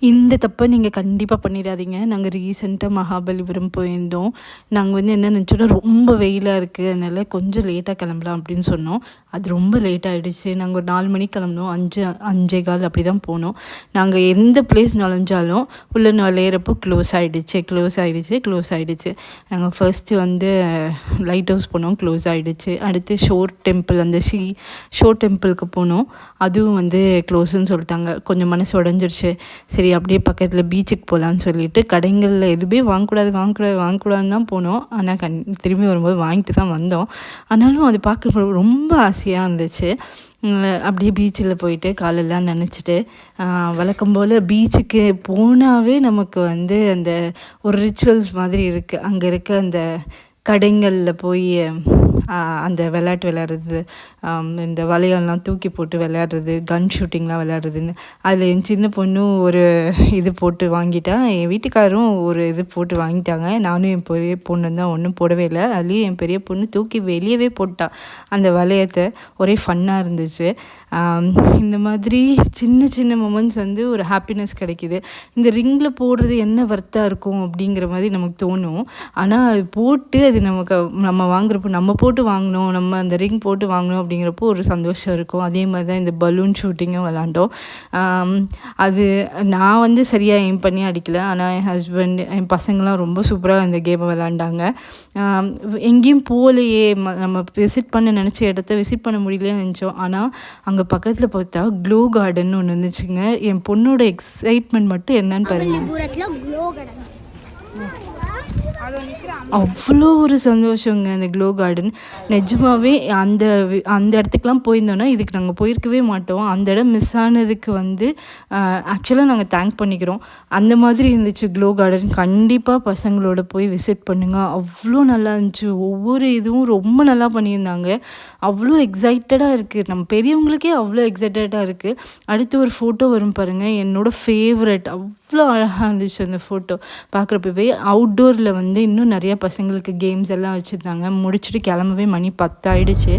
இந்த தப்பை நீங்கள் கண்டிப்பாக பண்ணிடாதீங்க. நாங்கள் ரீசெண்டாக மகாபலிபுரம் போயிருந்தோம். நாங்கள் வந்து என்ன நினச்சோன்னா, ரொம்ப வெயிலாக இருக்குது, அதனால் கொஞ்சம் லேட்டாக கிளம்பலாம் அப்படின்னு சொன்னோம். அது ரொம்ப லேட் ஆகிடுச்சு. நாங்கள் ஒரு 4 மணிக்கு கிளம்புனோம். 5:15 அப்படி தான் போனோம். நாங்கள் எந்த பிளேஸ் நுழைஞ்சாலும் உள்ளே நுழையிறப்போ க்ளோஸ் ஆகிடுச்சு. நாங்கள் ஃபர்ஸ்ட்டு வந்து லைட் ஹவுஸ் போனோம், க்ளோஸ் ஆகிடுச்சு. அடுத்து ஷோர் டெம்பிள், அந்த ஷோர் டெம்பிளுக்கு போனோம், அதுவும் வந்து க்ளோஸுன்னு சொல்லிட்டாங்க. கொஞ்சம் மனசு உடஞ்சிருச்சு. சரி அப்படியே பக்கத்தில் பீச்சுக்கு போகலான்னு சொல்லிட்டு கடைகளில் எதுவுமே வாங்கக்கூடாதுன்னு தான் போனோம். ஆனால் திரும்பி வரும்போது வாங்கிட்டு தான் வந்தோம். ஆனாலும் அது பார்க்க ரொம்ப ஆசையாக இருந்துச்சு. அப்படியே பீச்சில் போயிட்டு காலெல்லாம் நனைச்சிட்டு, வழக்கம் போல் பீச்சுக்கு போனாவே நமக்கு வந்து அந்த ஒரு ரிச்சுவல்ஸ் மாதிரி இருக்குது. அங்கே இருக்க அந்த கடைங்களில் போய் அந்த விளையாட்டு விளையாடுறது, இந்த வளையல்லாம் தூக்கி போட்டு விளையாடுறது, கன் ஷூட்டிங்லாம் விளையாடுறதுன்னு, அதில் என் சின்ன பொண்ணும் ஒரு இது போட்டு வாங்கிட்டா, என் வீட்டுக்காரரும் ஒரு இது போட்டு வாங்கிட்டாங்க. நானும் என் பெரிய பொண்ணு தான் ஒன்றும் போடவே இல்லை. அதுலேயும் என் பெரிய பொண்ணு தூக்கி வெளியவே போட்டா அந்த வளையத்தை. ஒரே ஃபன்னாக இருந்துச்சு. இந்த மாதிரி சின்ன சின்ன மொமெண்ட்ஸ் வந்து ஒரு ஹாப்பினஸ் கிடைக்கிது. இந்த ரிங்கில் போடுறது என்ன வர்த்தாக இருக்கும் அப்படிங்கிற மாதிரி நமக்கு தோணும். ஆனால் போட்டு அது நம்ம வாங்குறப்போ, நம்ம போட்டு வாங்கினோம், நம்ம அந்த ரிங் போட்டு வாங்கினோம் அப்படிங்கிறப்போ ஒரு சந்தோஷம் இருக்கும். அதே மாதிரி தான் இந்த பலூன் ஷூட்டிங்கும் விளாண்டோம். அது நான் வந்து சரியாக எய்ம் பண்ணி அடிக்கலை. ஆனால் என் ஹஸ்பண்ட், என் பசங்களாம் ரொம்ப சூப்பராக இந்த கேமை விளாண்டாங்க. எங்கேயும் போகலையே, நம்ம விசிட் பண்ண நினச்ச இடத்த விசிட் பண்ண முடியலன்னு நினச்சோம். ஆனால் அங்கே பக்கத்தில் பார்த்தா க்ளோ கார்டன் ஒன்று இருந்துச்சுங்க. என் பொண்ணோட எக்ஸைட்மெண்ட் மட்டும் என்னன்னு பாருங்கள். அவ்வளோ ஒரு சந்தோஷங்க அந்த க்ளோ கார்டன். நிஜமாகவே அந்த இடத்துக்குலாம் போயிருந்தோன்னா இதுக்கு நாங்கள் போயிருக்கவே மாட்டோம். அந்த இடம் மிஸ் ஆனதுக்கு வந்து ஆக்சுவலாக நாங்கள் தேங்க் பண்ணிக்கிறோம். அந்த மாதிரி இருந்துச்சு க்ளோ கார்டன். கண்டிப்பாக பசங்களோட போய் விசிட் பண்ணுங்கள். அவ்வளோ நல்லா இருந்துச்சு. ஒவ்வொரு இதுவும் ரொம்ப நல்லா பண்ணியிருந்தாங்க. அவ்வளோ எக்ஸைட்டடாக இருக்குது. நம்ம பெரியவங்களுக்கே அவ்வளோ எக்ஸைட்டடாக இருக்குது. அடுத்து ஒரு ஃபோட்டோ வரும் பாருங்கள், என்னோடய ஃபேவரட். அவ்வளோ அழகாக இருந்துச்சு அந்த ஃபோட்டோ பார்க்குறப்பவே. அவுட்டோரில் வந்து இன்னும் நிறையா பசங்களுக்கு கேம்ஸ் எல்லாம் வச்சுருந்தாங்க. முடிச்சுட்டு கிளம்பவே மணி 10 ஆகிடுச்சு.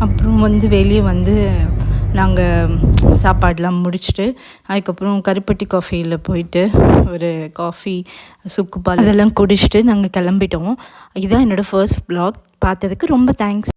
அப்புறம் வந்து வெளியே வந்து நாங்கள் சாப்பாடெலாம் முடிச்சுட்டு, அதுக்கப்புறம் கருப்பட்டி காஃபியில் போயிட்டு ஒரு காஃபி, சுக்குப்பால் இதெல்லாம் குடிச்சிட்டு நாங்கள் கிளம்பிட்டோம். இதுதான் என்னோடய ஃபர்ஸ்ட் வ்ளாக். பார்த்ததுக்கு ரொம்ப தேங்க்ஸ்.